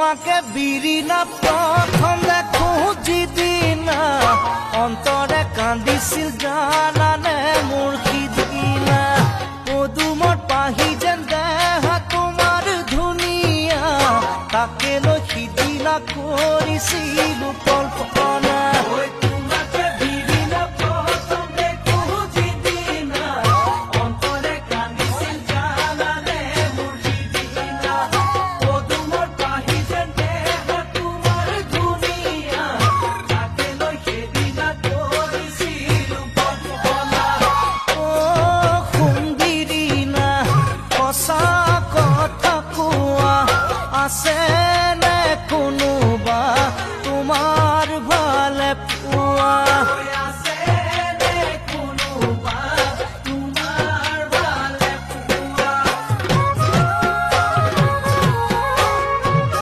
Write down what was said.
তোমাকে বিৰি না প্ৰথম দেখো যিদিনা অন্তৰে কান্দিছিল জানানে মোৰ সিদিনা পদুমত পাহি যেন দেহা তোমাৰ ধুনীয়া তাকে লৈ সিদিনা কৰিছিলো কল্পনা আছে নে কোনো